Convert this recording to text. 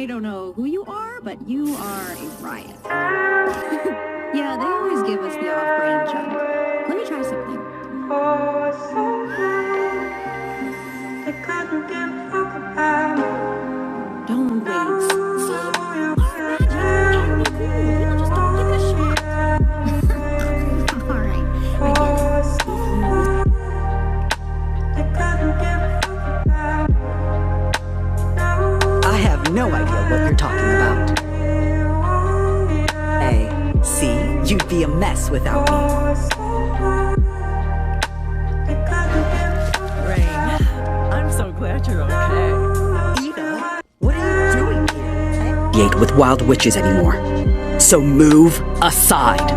I don't know who you are, but you are a riot. Yeah, they always give us the off-brand junk. Let me try something. Don't waste. See? Our magic can be cool. People just don't give a shit. Alright, I get it. I have no idea what you're talking about. See, you'd be a mess without me. Rain, I'm so glad you're okay. Ida, what are you doing here? With wild witches anymore. So move aside.